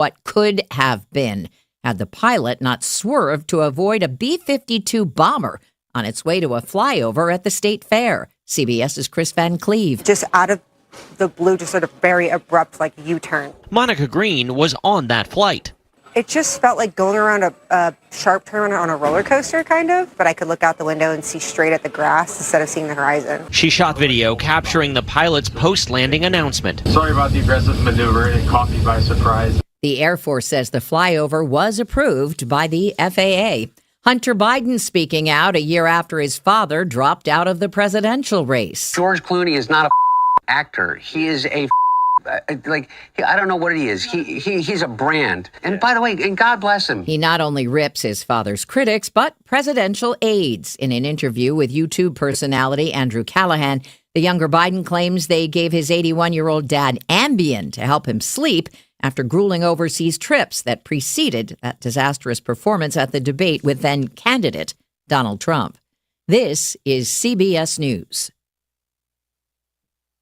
what could have been had the pilot not swerved to avoid a B-52 bomber on its way to a flyover at the state fair. CBS's Chris Van Cleve. Just out of the blue, just sort of very abrupt, like U-turn. Monica Green was on that flight. It just felt like going around a sharp turn on a roller coaster, kind of, but I could look out the window and see straight at the grass instead of seeing the horizon. She shot video capturing the pilot's post-landing announcement. Sorry about the aggressive maneuver. It caught me by surprise. The Air Force says the flyover was approved by the FAA. Hunter Biden speaking out a year after his father dropped out of the presidential race. George Clooney is not a actor. He is a I don't know what he is. He's a brand. And by the way, and God bless him. He not only rips his father's critics, but presidential aides. In an interview with YouTube personality Andrew Callahan, the younger Biden claims they gave his 81-year-old dad Ambien to help him sleep after grueling overseas trips that preceded that disastrous performance at the debate with then-candidate Donald Trump. This is CBS News.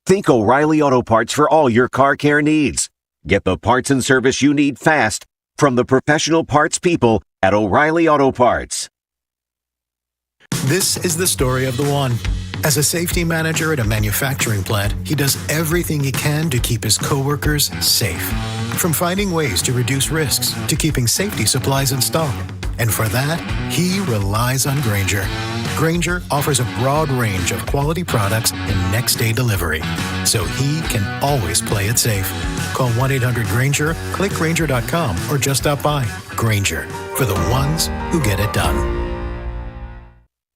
Think O'Reilly Auto Parts for all your car care needs. Get the parts and service you need fast from the professional parts people at O'Reilly Auto Parts. This is the story of the one. As a safety manager at a manufacturing plant, he does everything he can to keep his coworkers safe. From finding ways to reduce risks to keeping safety supplies in stock. And for that, he relies on Grainger. Grainger offers a broad range of quality products and next-day delivery, so he can always play it safe. Call 1-800-GRAINGER, click Grainger.com, or just stop by. Grainger, for the ones who get it done.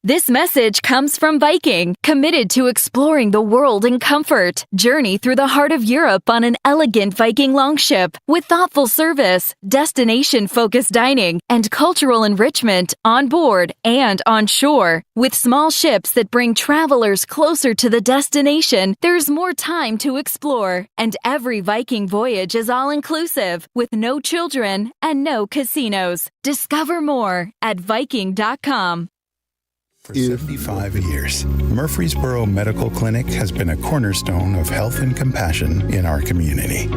This message comes from Viking, committed to exploring the world in comfort. Journey through the heart of Europe on an elegant Viking longship with thoughtful service, destination-focused dining, and cultural enrichment on board and on shore. With small ships that bring travelers closer to the destination, there's more time to explore. And every Viking voyage is all-inclusive, with no children and no casinos. Discover more at Viking.com. For 75 years, Murfreesboro Medical Clinic has been a cornerstone of health and compassion in our community.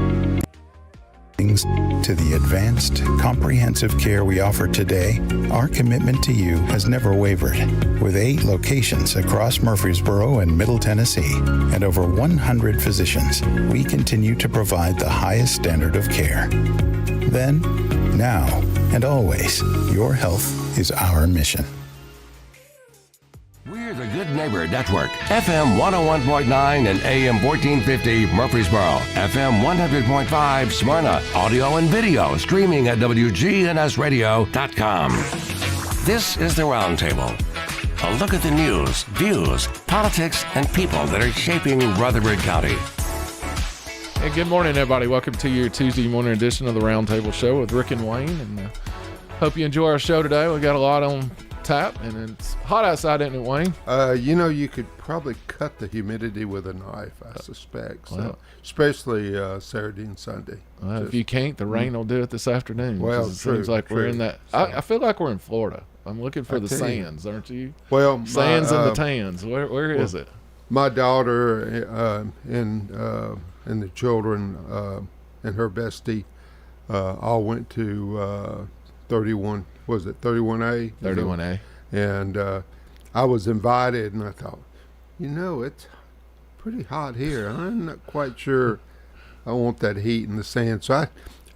To the advanced, comprehensive care we offer today, our commitment to you has never wavered. With 8 locations across Murfreesboro and Middle Tennessee and over 100 physicians, we continue to provide the highest standard of care. Then, now, and always, your health is our mission. We're the Good Neighbor Network, FM 101.9 and AM 1450 Murfreesboro, FM 100.5 Smyrna, audio and video streaming at wgnsradio.com. This is the Roundtable, a look at the news, views, politics, and people that are shaping Rutherford County. Hey, good morning, everybody. Welcome to your Tuesday morning edition of the Roundtable Show with Rick and Wayne, and hope you enjoy our show today. We got a lot on tap, and it's hot outside, isn't it, Wayne? You could probably cut the humidity with a knife, I suspect. So, especially Saturday and Sunday. Well, if you can't, the rain will do it this afternoon. Well, it seems like we're in that. So, I feel like we're in Florida. I'm looking for the sands, aren't you? Well, sands and the tans. Where is it? My daughter and the children and her bestie all went to 31. Was it 31A? 31A. And I was invited, and I thought, it's pretty hot here. I'm not quite sure I want that heat and the sand. So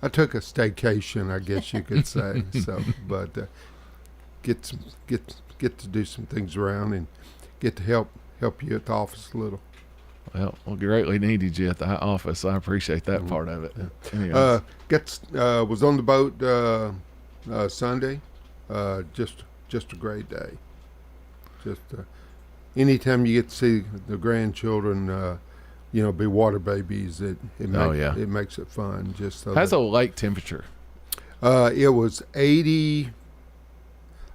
I took a staycation, I guess you could say. But get to do some things around and get to help you at the office a little. Well, greatly needed you at the office. I appreciate that part of it. Was on the boat Sunday. Just a great day. Just anytime you get to see the grandchildren, be water babies, it makes it fun. Just so how's the lake temperature? It was 80.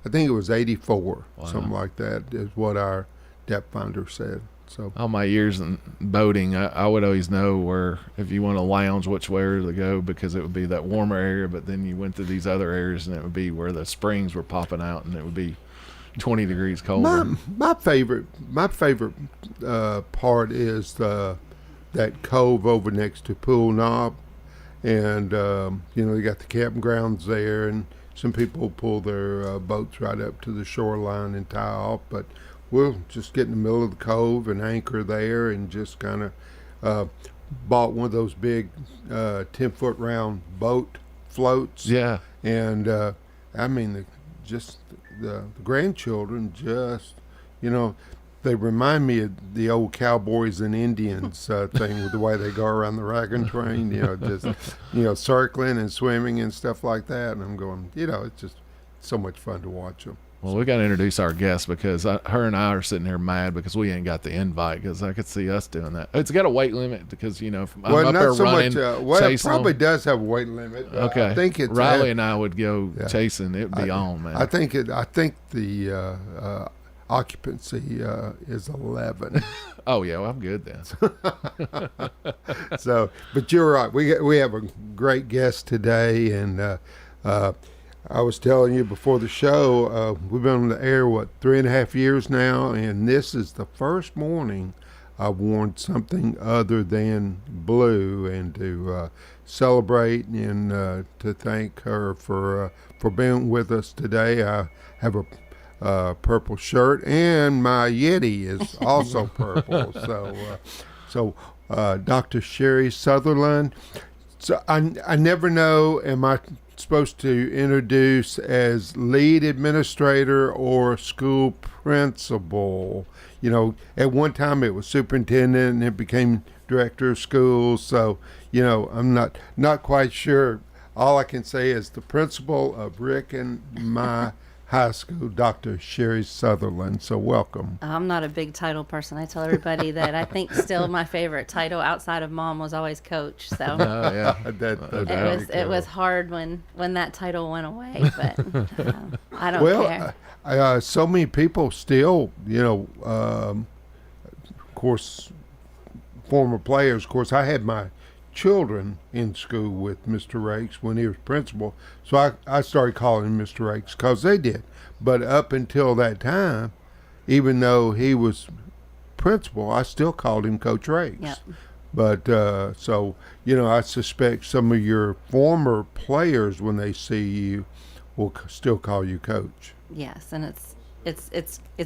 I think it was 84, something like that, is what our depth finder said. So all my years in boating, I would always know where, if you want to lounge, which way to go, because it would be that warmer area, but then you went to these other areas and it would be where the springs were popping out and it would be 20 degrees colder. My favorite part is that cove over next to Pool Knob, and you got the campgrounds there, and some people pull their boats right up to the shoreline and tie off, but we'll just get in the middle of the cove and anchor there, and just kind of bought one of those big 10-foot round boat floats. Yeah. And I mean, the grandchildren just, they remind me of the old cowboys and Indians thing with the way they go around the wagon train, just, circling and swimming and stuff like that. And I'm going, it's just so much fun to watch them. Well, we got to introduce our guest, because her and I are sitting here mad because we ain't got the invite, because I could see us doing that. It's got a weight limit, because, I'm up there running, it probably does have a weight limit. Okay. I think it's Riley and I would go chasing. It'd be on, man. I think the occupancy is 11. Oh, yeah, well, I'm good then. So, but you're right. We have a great guest today, and I was telling you before the show, we've been on the air, 3.5 years now, and this is the first morning I've worn something other than blue, and to celebrate and to thank her for being with us today. I have a purple shirt, and my Yeti is also purple. So Dr. Sherry Sutherland. So I never know, am I supposed to introduce as lead administrator or school principal? At one time it was superintendent, and it became director of schools. So, I'm not quite sure. All I can say is the principal of Rick and my high school, Dr. Sherry Sutherland. So welcome. I'm not a big title person. I tell everybody that I think still my favorite title outside of mom was always coach. So it was hard when that title went away, but I don't care. So many people still, of course, former players. Of course, I had my children in school with Mr. Rakes when he was principal, so I started calling him Mr. Rakes because they did. But up until that time, even though he was principal, I still called him Coach Rakes. Yep. But so I suspect some of your former players, when they see you, will still call you Coach. Yes, and it's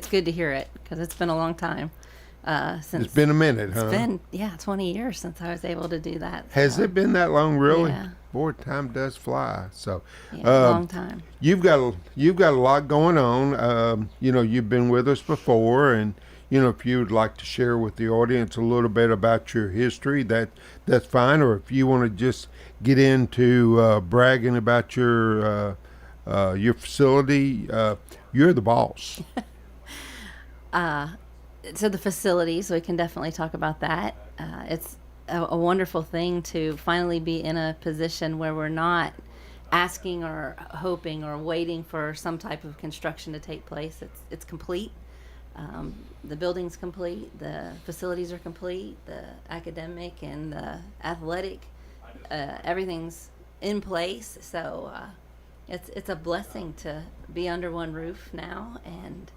good to hear it, because it's been a long time. Since it's been a minute, huh? It's been 20 years since I was able to do that. Has it been that long, really? Yeah. Boy, time does fly. So, long time. You've got a lot going on. You've been with us before, and if you would like to share with the audience a little bit about your history, that's fine. Or if you want to just get into bragging about your facility, you're the boss. So the facilities, we can definitely talk about that. It's a wonderful thing to finally be in a position where we're not asking or hoping or waiting for some type of construction to take place. It's complete. The building's complete. The facilities are complete. The academic and the athletic, everything's in place. So it's a blessing to be under one roof now, and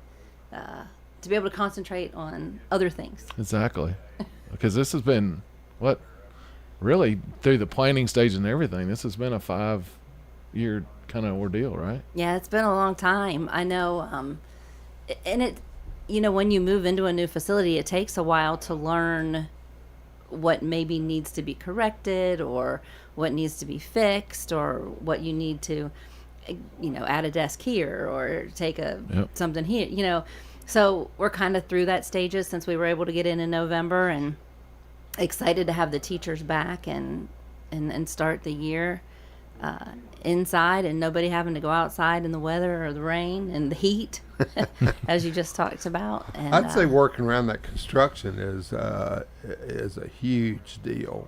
to be able to concentrate on other things. Exactly. Because this has been, really through the planning stage and everything, this has been a 5-year kind of ordeal, right? Yeah, it's been a long time. I know. And it, when you move into a new facility, it takes a while to learn what maybe needs to be corrected, or what needs to be fixed, or what you need to, add a desk here, or take something here, So we're kind of through that stages since we were able to get in November, and excited to have the teachers back and start the year inside, and nobody having to go outside in the weather or the rain and the heat, as you just talked about. And I'd say working around that construction is a huge deal.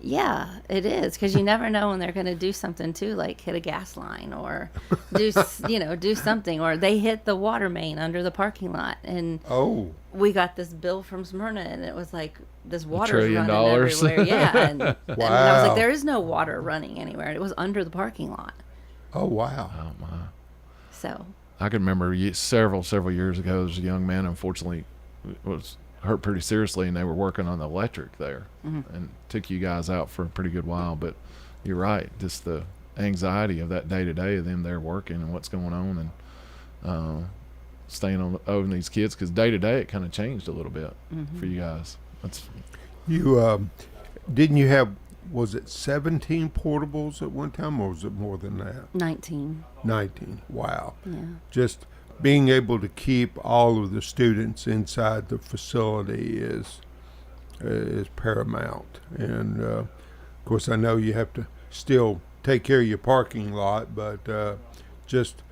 Yeah, it is, because you never know when they're going to do something too, like hit a gas line, or do something, or they hit the water main under the parking lot, and we got this bill from Smyrna, and it was like this water's running everywhere. Yeah, and I was like, there is no water running anywhere. It was under the parking lot. Oh wow! Oh my! So I can remember several years ago, there was a young man, unfortunately, was hurt pretty seriously, and they were working on the electric there, and took you guys out for a pretty good while. But you're right. Just the anxiety of that day to day of them there working and what's going on, and staying on over these kids, because day to day it kind of changed a little bit for you guys. You didn't you have, was it 17 portables at one time, or was it more than that? 19. 19. Wow. Yeah. Just being able to keep all of the students inside the facility is paramount. And of course, I know you have to still take care of your parking lot, but just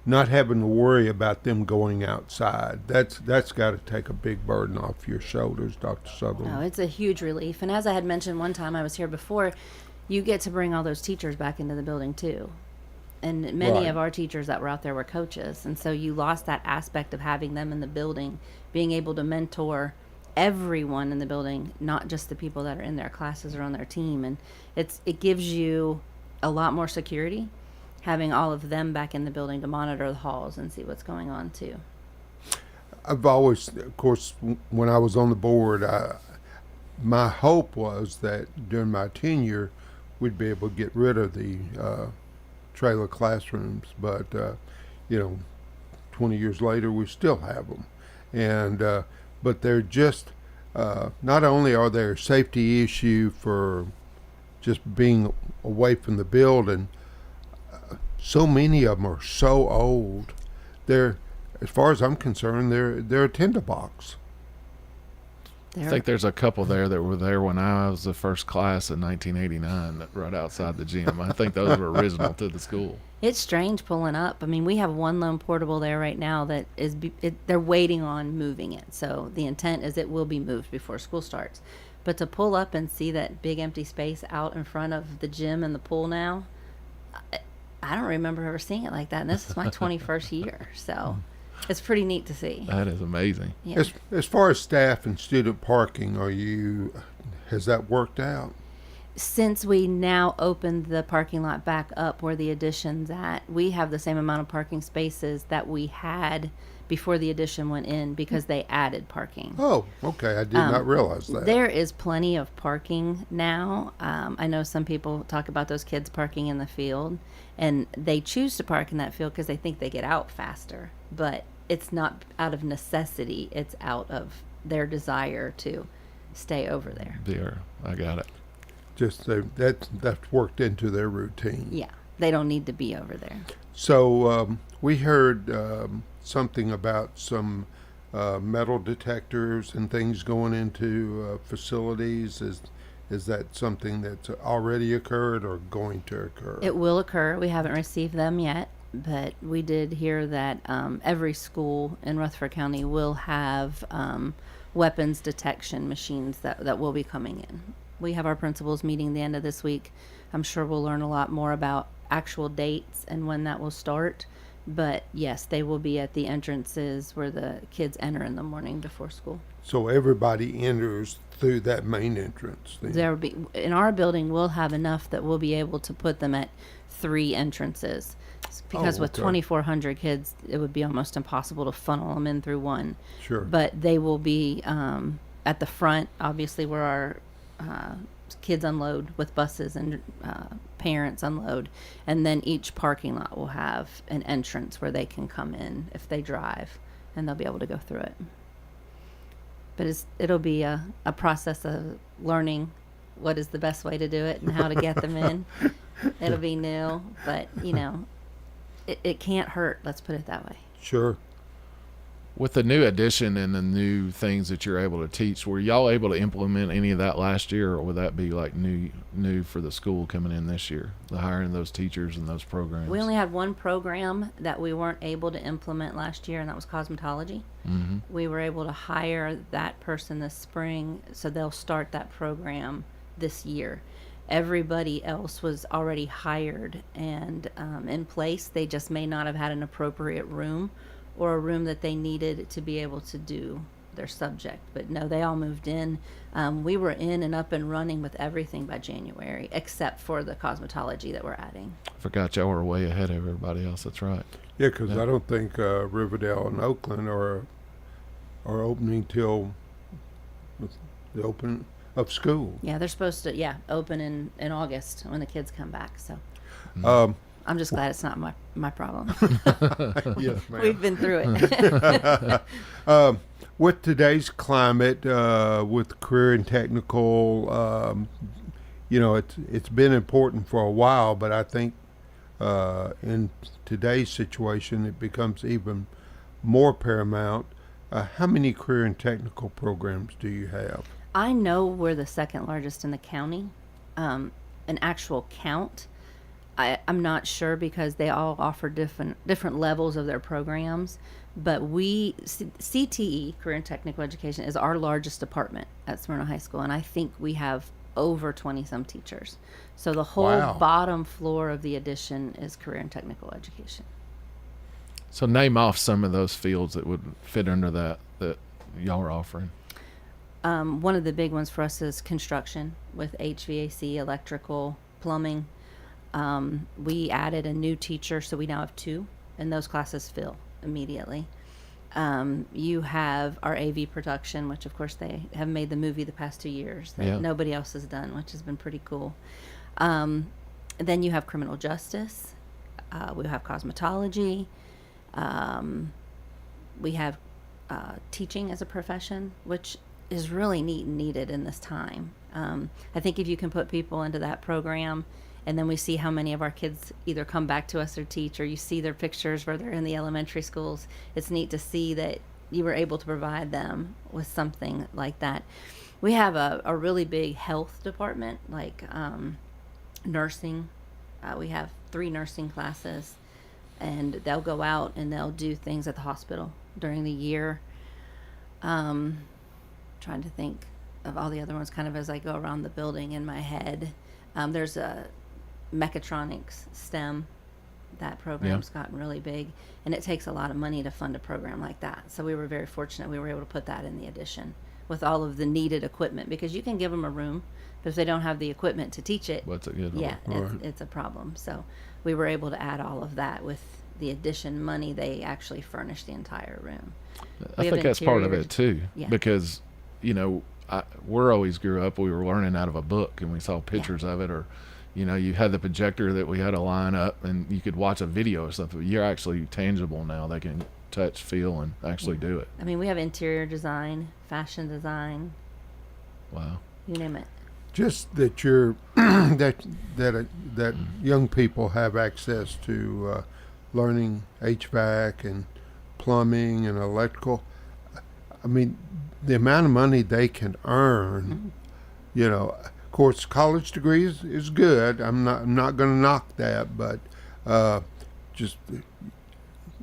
not having to worry about them going outside, that's got to take a big burden off your shoulders, Dr. Sutherland. Oh, it's a huge relief. And as I had mentioned one time I was here before, you get to bring all those teachers back into the building too. And many of our teachers that were out there were coaches. And so you lost that aspect of having them in the building, being able to mentor everyone in the building, not just the people that are in their classes or on their team. And it gives you a lot more security, having all of them back in the building to monitor the halls and see what's going on too. I've always, of course, when I was on the board, my hope was that during my tenure, we'd be able to get rid of the trailer classrooms, but 20 years later, we still have them. And but they're just, not only are they a safety issue for just being away from the building, so many of them are so old. They're, as far as I'm concerned, they're a tinderbox. I think there's a couple there that were there when I was the first class in 1989, that right outside the gym. I think those were original to the school. It's strange pulling up. I mean, we have one lone portable there right now that is they're waiting on moving it. So the intent is it will be moved before school starts. But to pull up and see that big empty space out in front of the gym and the pool now, I don't remember ever seeing it like that. And this is my 21st year. So it's pretty neat to see. That is amazing. Yeah. As far as staff and student parking, has that worked out? Since we now opened the parking lot back up where the addition's at, we have the same amount of parking spaces that we had before the addition went in, because they added parking. Oh, okay. I did not realize that. There is plenty of parking now. I know some people talk about those kids parking in the field, and they choose to park in that field because they think they get out faster. But it's not out of necessity. It's out of their desire to stay over there. There, I got it. Just that's worked into their routine. Yeah, they don't need to be over there. So we heard something about some metal detectors and things going into facilities. Is that something that's already occurred or going to occur? It will occur. We haven't received them yet, but we did hear that every school in Rutherford County will have weapons detection machines that will be coming in. We have our principals meeting the end of this week. I'm sure we'll learn a lot more about actual dates and when that will start. But yes, they will be at the entrances where the kids enter in the morning before school. So everybody enters through that main entrance then? There will be, in our building, we'll have enough that we'll be able to put them at 3 entrances. Because with 2,400 kids, it would be almost impossible to funnel them in through one. Sure. But they will be at the front, obviously, where our kids unload with buses and parents unload, and then each parking lot will have an entrance where they can come in if they drive, and they'll be able to go through it. But it'll be a process of learning what is the best way to do it and how to get them in. It'll be new, but it can't hurt, let's put it that way. Sure. With the new addition and the new things that you're able to teach, were y'all able to implement any of that last year, or would that be like new for the school coming in this year, the hiring those teachers and those programs? We only had one program that we weren't able to implement last year, and that was cosmetology. Mm-hmm. We were able to hire that person this spring, so they'll start that program this year. Everybody else was already hired and in place. They just may not have had an appropriate room or a room that they needed to be able to do their subject. But no, they all moved in. We were in and up and running with everything by January, except for the cosmetology that we're adding. I forgot y'all were way ahead of everybody else. That's right. Yeah, because I don't think Riverdale and Oakland are opening till the of school. Yeah, they're supposed to open in August when the kids come back. So I'm just glad it's not my problem. Yes, ma'am. We've been through it. With today's climate, with career and technical, it's been important for a while, but I think in today's situation it becomes even more paramount. How many career and technical programs do you have? I know we're the second largest in the county. An actual count, I'm not sure because they all offer different levels of their programs. But CTE, Career and Technical Education, is our largest department at Smyrna High School, and I think we have over 20-some teachers. So the whole bottom floor of the addition is Career and Technical Education. So name off some of those fields that would fit under that y'all are offering. One of the big ones for us is construction with HVAC, electrical, plumbing. We added a new teacher, so we now have 2, and those classes fill immediately. You have our AV production, which of course they have made the movie the past 2 years that nobody else has done, which has been pretty cool. Then you have criminal justice. We have cosmetology. We have teaching as a profession, which is really neat and needed in this time. I think if you can put people into that program, and then we see how many of our kids either come back to us or teach, or you see their pictures where they're in the elementary schools, it's neat to see that you were able to provide them with something like that. We have a really big health department, like nursing. We have 3 nursing classes, and they'll go out and they'll do things at the hospital during the year. Trying to think of all the other ones kind of as I go around the building in my head. There's a mechatronics STEM. That program's gotten really big, and it takes a lot of money to fund a program like that. So we were very fortunate we were able to put that in the addition with all of the needed equipment, because you can give them a room, but if they don't have the equipment to teach it, it's a problem. So we were able to add all of that with the addition money. They actually furnished the entire room. I think that's part of it too, because we're always grew up, we were learning out of a book and we saw pictures of it, or you had the projector that we had to line up and you could watch a video or something. You're actually tangible now. They can touch, feel, and actually do it. I mean, we have interior design, fashion design. Wow. You name it. Just that you're that young people have access to learning HVAC and plumbing and electrical. I mean, the amount of money they can earn, of course, college degrees is good. I'm not going to knock that, but just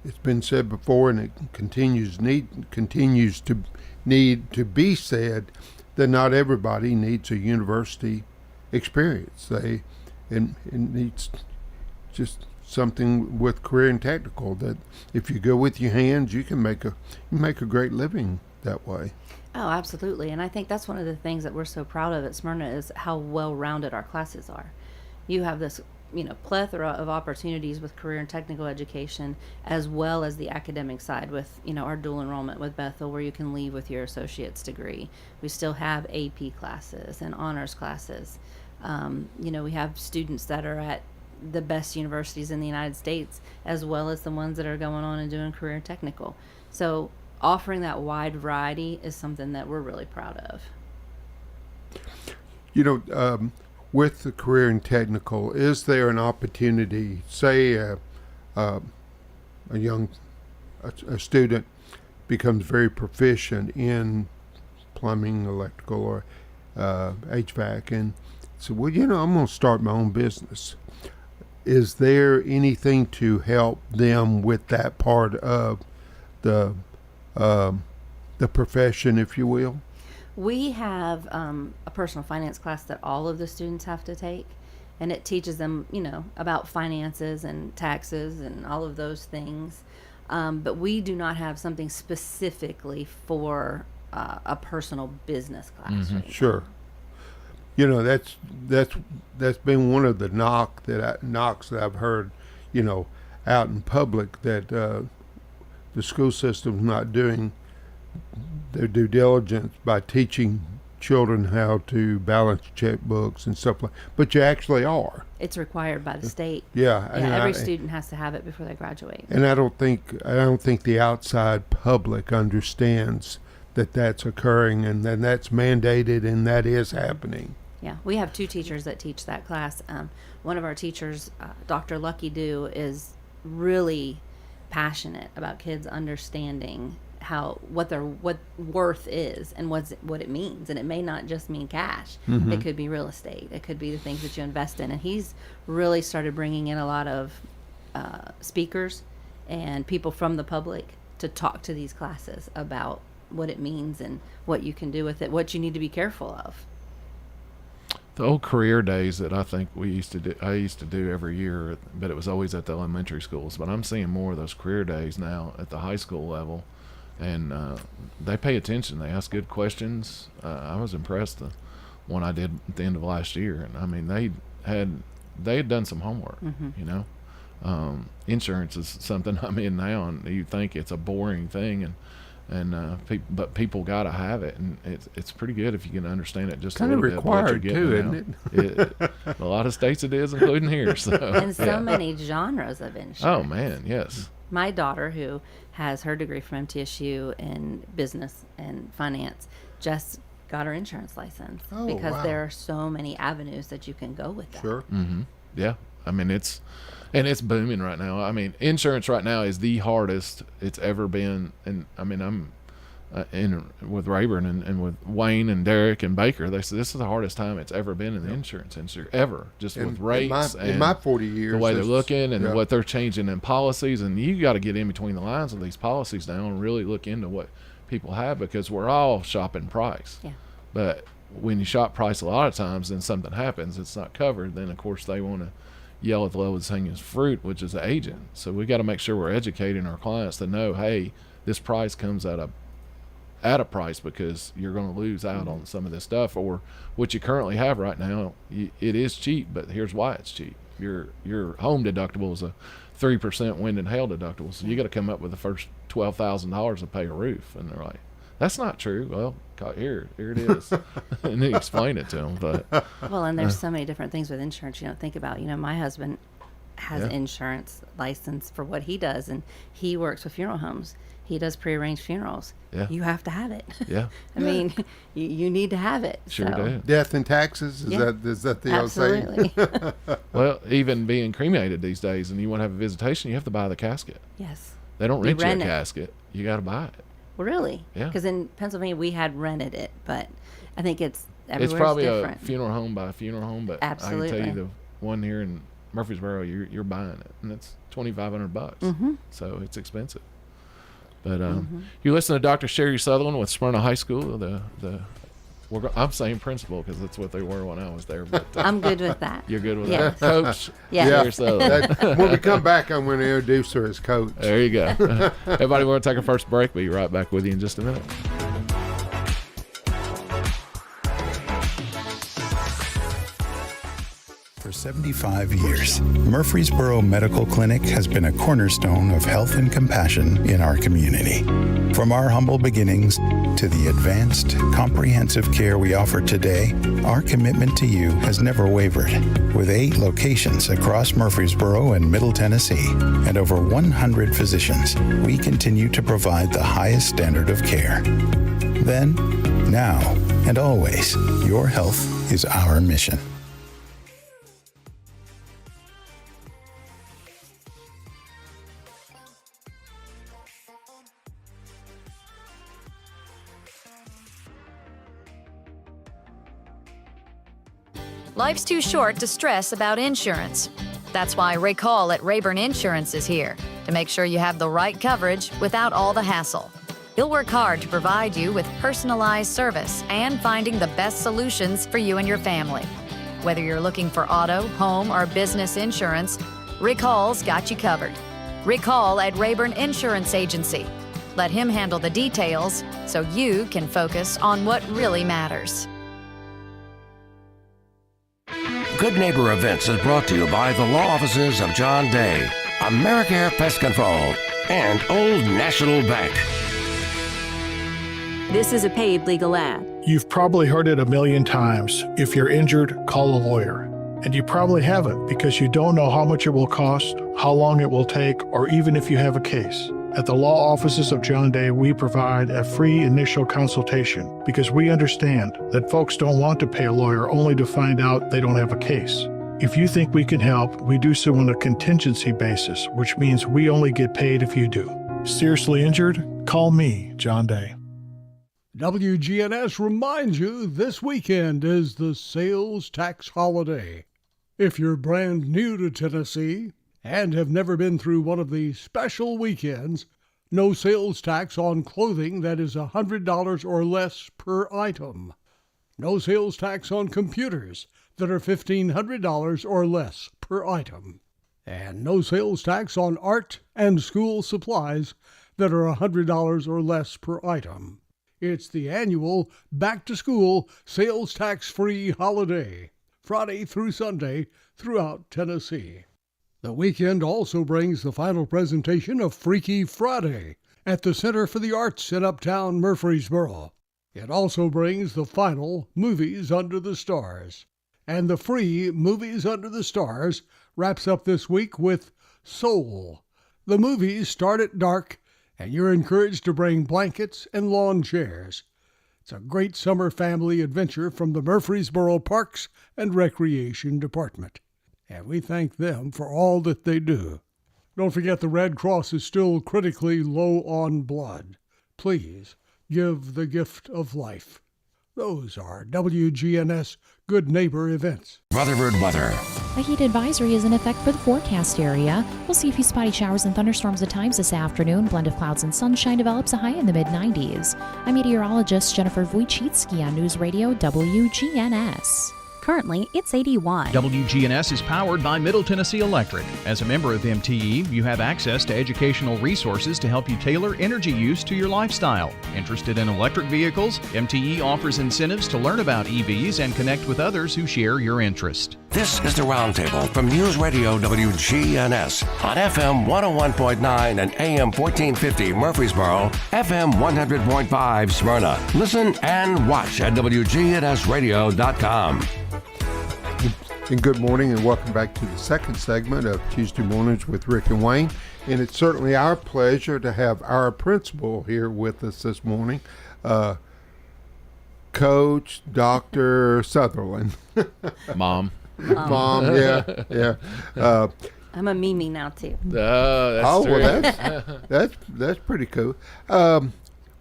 it's been said before, and it continues to need to be said, that not everybody needs a university experience. It needs just something with career and technical, that if you go with your hands, you can make a great living that way. Oh, absolutely. And I think that's one of the things that we're so proud of at Smyrna is how well-rounded our classes are. You have this, plethora of opportunities with career and technical education, as well as the academic side with, our dual enrollment with Bethel, where you can leave with your associate's degree. We still have AP classes and honors classes. We have students that are at the best universities in the United States, as well as the ones that are going on and doing career and technical. So offering that wide variety is something that we're really proud of. With the career and technical, is there an opportunity, say a student becomes very proficient in plumbing, electrical, or HVAC, and so, I'm going to start my own business. Is there anything to help them with that part of the profession, if you will? We have a personal finance class that all of the students have to take, and it teaches them, about finances and taxes and all of those things. But we do not have something specifically for a personal business class. Right Sure. That's been one of the knocks that I've heard, out in public, that the school system's not doing their due diligence by teaching children how to balance checkbooks and stuff like. But you actually are. It's required by the state. Yeah, and every student has to have it before they graduate. And I don't think the outside public understands that that's occurring, and then that's mandated, and that is happening. Yeah, we have 2 teachers that teach that class. One of our teachers, Dr. Lucky Dew, is really passionate about kids understanding what worth is and what it means. And it may not just mean cash. Mm-hmm. It could be real estate. It could be the things that you invest in. And he's really started bringing in a lot of speakers and people from the public to talk to these classes about what it means and what you can do with it, what you need to be careful of. The old career days that I think I used to do every year, but it was always at the elementary schools. But I'm seeing more of those career days now at the high school level, and they pay attention. They ask good questions. I was impressed the one I did at the end of last year, and I mean they had done some homework. Mm-hmm. You know, insurance is something I'm in now, and you think it's a boring thing, but people got to have it, and it's pretty good if you can understand it just kind a of little required bit. Too, isn't it? A lot of states it is, including here. So and so many genres of insurance. Oh man, yes. My daughter, who has her degree from MTSU in business and finance, just got her insurance license because there are so many avenues that you can go with that. Sure. Mm-hmm. Yeah, I mean it's booming right now. I mean, insurance right now is the hardest it's ever been. And I mean, I'm with Rayburn and with Wayne and Derek and Baker. They said this is the hardest time it's ever been in the insurance industry ever. Just with rates in my 40 years, the way they're looking and what they're changing in policies. And you got to get in between the lines of these policies now and really look into what people have, because we're all shopping price. Yeah. But when you shop price a lot of times, then something happens, it's not covered. Then of course they want to yell at the lowest hanging fruit, which is the agent. So we got to make sure we're educating our clients to know, hey, this price comes at a price because you're going to lose out on some of this stuff, or what you currently have right now. It is cheap, but here's why it's cheap. Your home deductible is a 3% wind and hail deductible, so you got to come up with the first $12,000 to pay a roof, and they're like, that's not true. Well, here it is. And then explain it to them. But well, and there's so many different things with insurance you don't think about. You know, my husband has insurance license for what he does, and he works with funeral homes. He does prearranged funerals. Yeah. You have to have it. Yeah. I mean, you need to have it. Sure so. do. Death and taxes, is that the old saying? Absolutely. Well, even being cremated these days, and you want to have a visitation, you have to buy the casket. Yes. They don't rent you a casket. You got to buy it. Really? Yeah. Because in Pennsylvania we had rented it, but I think it's probably different. A funeral home by a funeral home, but Absolutely. I can tell you the one here in Murfreesboro, you're buying it, and it's $2,500. Mm-hmm. So it's expensive. But you listen to Dr. Sherry Sutherland with Smyrna High School. I'm saying principal because that's what they were when I was there. But I'm good with that. You're good with yes. that, Coach. Yeah. When we come back, I'm going to introduce her as coach. There you go. Everybody, we're going to take our first break. We'll be right back with you in just a minute. For 75 years, Murfreesboro Medical Clinic has been a cornerstone of health and compassion in our community. From our humble beginnings to the advanced, comprehensive care we offer today, our commitment to you has never wavered. With 8 locations across Murfreesboro and Middle Tennessee and over 100 physicians, we continue to provide the highest standard of care. Then, now, and always, your health is our mission. Life's too short to stress about insurance. That's why Ray Call at Rayburn Insurance is here to make sure you have the right coverage without all the hassle. He'll work hard to provide you with personalized service and finding the best solutions for you and your family. Whether you're looking for auto, home, or business insurance, Rick Hall's got you covered. Rick Hall at Rayburn Insurance Agency. Let him handle the details so you can focus on what really matters. Good Neighbor Events is brought to you by the law offices of John Day, AmeriCare Pest Control, and Old National Bank. This is a paid legal ad. You've probably heard it a million times. If you're injured, call a lawyer. And you probably haven't because you don't know how much it will cost, how long it will take, or even if you have a case. At the law offices of John Day, we provide a free initial consultation because we understand that folks don't want to pay a lawyer only to find out they don't have a case. If you think we can help, we do so on a contingency basis, which means we only get paid if you do. Seriously injured? Call me, John Day. WGNS reminds you this weekend is the sales tax holiday. If you're brand new to Tennessee and have never been through one of the special weekends, no sales tax on clothing that is $100 or less per item. No sales tax on computers that are $1,500 or less per item. And no sales tax on art and school supplies that are $100 or less per item. It's the annual back-to-school sales tax-free holiday, Friday through Sunday throughout Tennessee. The weekend also brings the final presentation of Freaky Friday at the Center for the Arts in Uptown Murfreesboro. It also brings the final Movies Under the Stars. And the free Movies Under the Stars wraps up this week with Soul. The movies start at dark, and you're encouraged to bring blankets and lawn chairs. It's a great summer family adventure from the Murfreesboro Parks and Recreation Department, and we thank them for all that they do. Don't forget the Red Cross is still critically low on blood. Please give the gift of life. Those are WGNS Good Neighbor events. Rutherford weather. A heat advisory is in effect for the forecast area. We'll see a few spotty showers and thunderstorms at times this afternoon. Blend of clouds and sunshine develops a high in the mid-90s. I'm meteorologist Jennifer Wojcicki on News Radio WGNS. Currently, it's 81. WGNS is powered by Middle Tennessee Electric. As a member of MTE, you have access to educational resources to help you tailor energy use to your lifestyle. Interested in electric vehicles? MTE offers incentives to learn about EVs and connect with others who share your interest. This is the Roundtable from News Radio WGNS on FM 101.9 and AM 1450 Murfreesboro, FM 100.5 Smyrna. Listen and watch at wgnsradio.com. And good morning and welcome back to the second segment of Tuesday Mornings with Rick and Wayne. And it's certainly our pleasure to have our principal here with us this morning, Coach Dr. Sutherland. Mom. Mom, yeah. I'm a Mimi now too. That's true. Well, that's pretty cool.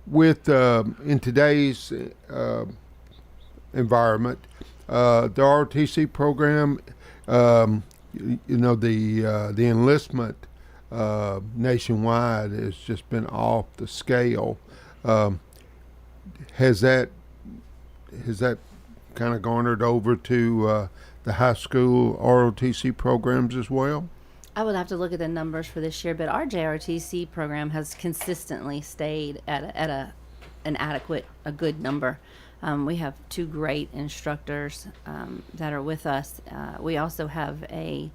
With in today's environment, the ROTC program, the enlistment nationwide has just been off the scale. Has that kind of garnered over to the high school ROTC programs as well? I would have to look at the numbers for this year, but our JRTC program has consistently stayed at an adequate, a good number. We have two great instructors that are with us. We also have the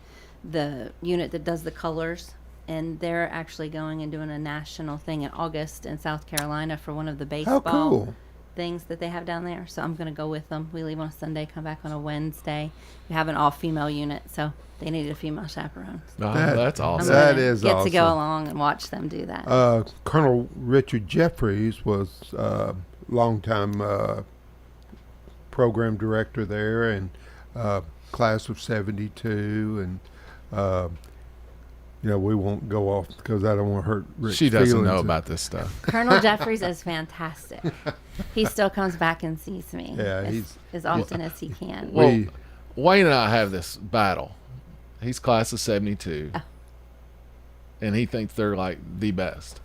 unit that does the colors, and they're actually going and doing a national thing in August in South Carolina for one of the baseball things that they have down there. So I'm going to go with them. We leave on a Sunday, come back on a Wednesday. We have an all-female unit, so they needed a female chaperone. That's awesome. That is get awesome. to go along and watch them do that. Colonel Richard Jeffries was longtime program director there, and class of 72, and we won't go off because I don't want to hurt Rick's She doesn't feelings. know about this stuff. Colonel Jeffries is fantastic. He still comes back and sees me as often as he can. Well, Wayne and I have this battle. He's class of 72, and he thinks they're like the best.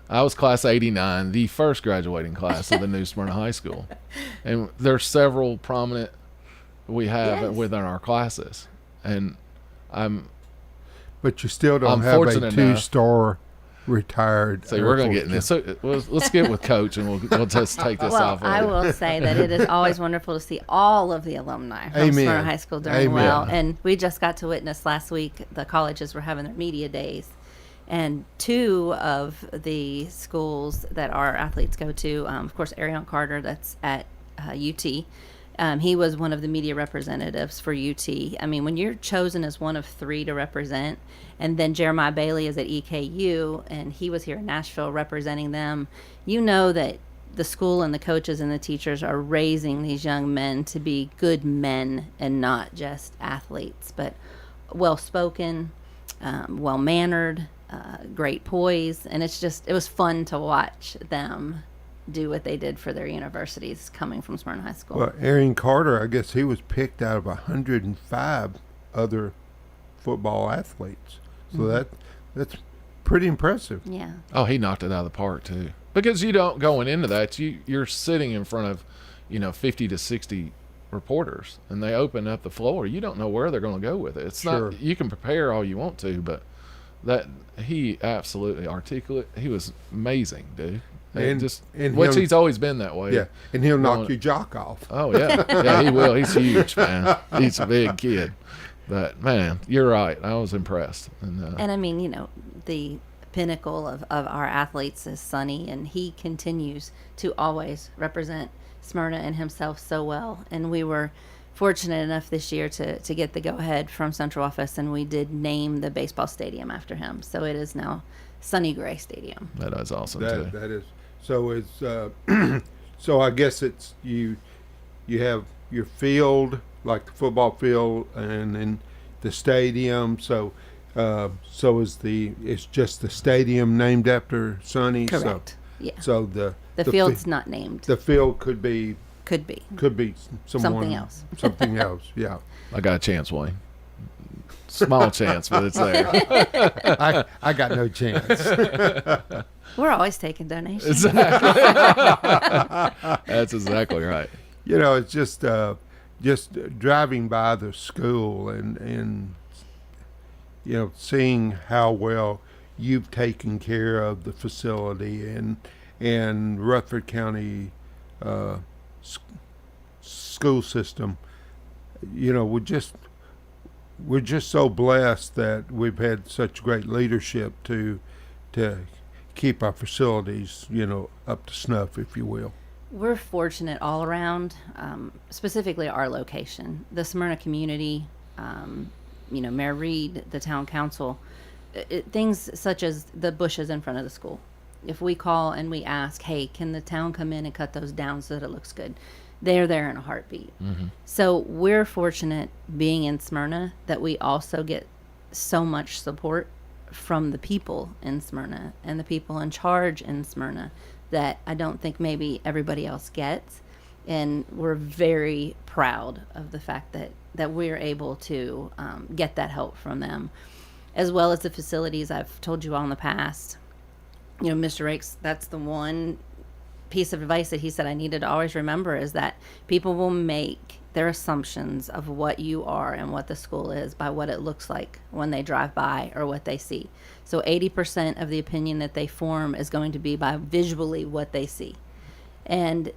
I was class 89, the first graduating class of the New Smyrna High School. And there's several prominent we have within our classes. And But you still don't have a two-star retired. So we're going to get in this. So let's get with Coach, and we'll just take this off. I will say that it is always wonderful to see all of the alumni from Smyrna High School doing well. And we just got to witness last week, the colleges were having their media days. And two of the schools that our athletes go to, of course, Arion Carter, that's at UT. He was one of the media representatives for UT. I mean, when you're chosen as one of 3 to represent, and then Jeremiah Bailey is at EKU, and he was here in Nashville representing them, you know that the school and the coaches and the teachers are raising these young men to be good men and not just athletes, but well-spoken, well-mannered, great poise. And it was fun to watch them do what they did for their universities coming from Smyrna High School. Well, Arian Carter, I guess he was picked out of 105 other football athletes. So that's pretty impressive. Yeah. Oh, he knocked it out of the park too. Because you don't going into that, you're sitting in front of 50 to 60 reporters, and they open up the floor. You don't know where they're going to go with it. It's not. You can prepare all you want to, but that he absolutely articulate. He was amazing, dude. Which he's always been that way. Yeah, and he'll knock your jock off. Oh yeah, yeah, he will. He's huge, man. He's a big kid. But man, you're right. I was impressed. And I mean, the pinnacle of our athletes is Sonny, and he continues to always represent Smyrna and himself so well. And we were fortunate enough this year to get the go-ahead from Central Office, and we did name the baseball stadium after him. So it is now Sonny Gray Stadium. That is awesome too. That is. So it's so I guess it's you have your field, like the football field, and then the stadium. So it's just the stadium named after Sonny. Correct. So, yeah. So the field's not named. The field could be something else. Something else. Yeah. I got a chance, Wayne. Small chance, but it's there. I got no chance. We're always taking donations. Exactly. That's exactly right. It's just driving by the school and seeing how well you've taken care of the facility and Rutherford County school system. We're just so blessed that we've had such great leadership to keep our facilities, up to snuff, if you will. We're fortunate all around, specifically our location, the Smyrna community, Mayor Reed, the town council, things such as the bushes in front of the school. If we call and we ask, hey, can the town come in and cut those down so that it looks good? They're there in a heartbeat. Mm-hmm. So we're fortunate being in Smyrna that we also get so much support from the people in Smyrna and the people in charge in Smyrna that I don't think maybe everybody else gets. And we're very proud of the fact that we're able to get that help from them, as well as the facilities I've told you all in the past. Mr. Rakes, that's the one piece of advice that he said I needed to always remember, is that people will make their assumptions of what you are and what the school is by what it looks like when they drive by or what they see. So 80% of the opinion that they form is going to be by visually what they see. And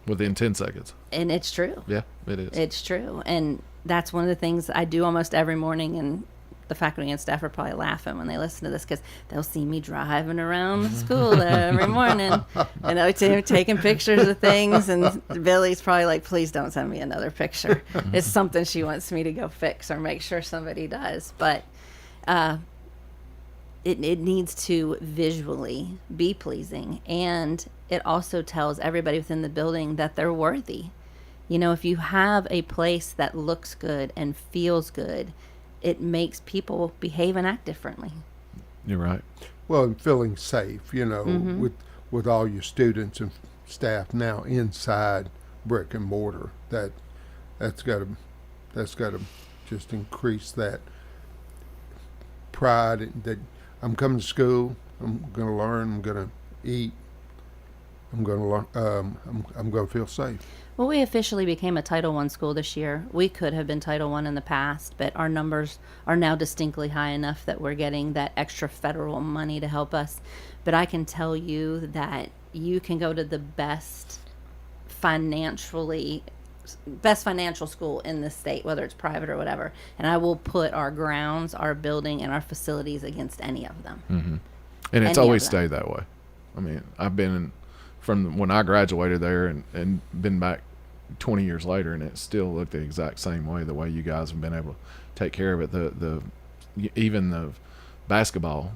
within 10 seconds. And it's true. Yeah, it is. It's true. And that's one of the things I do almost every morning, and the faculty and staff are probably laughing when they listen to this because they'll see me driving around the school every morning and I'm taking pictures of things, and Billy's probably like, please don't send me another picture. It's something she wants me to go fix or make sure somebody does. But it needs to visually be pleasing, and it also tells everybody within the building that they're worthy. If you have a place that looks good and feels good, it makes people behave and act differently. You're right. Well, and feeling safe, mm-hmm. with all your students and staff now inside brick and mortar, that's got to just increase that pride that I'm coming to school, I'm going to learn, I'm going to eat, I'm going to learn, I'm going to feel safe. Well, we officially became a Title I school this year. We could have been Title I in the past, but our numbers are now distinctly high enough that we're getting that extra federal money to help us. But I can tell you that you can go to the best financial school in the state, whether it's private or whatever, and I will put our grounds, our building, and our facilities against any of them. Mm-hmm. And it's always stayed that way. I mean, I've been from when I graduated there and been back 20 years later, and it still looked the exact same way. The way you guys have been able to take care of it, even the basketball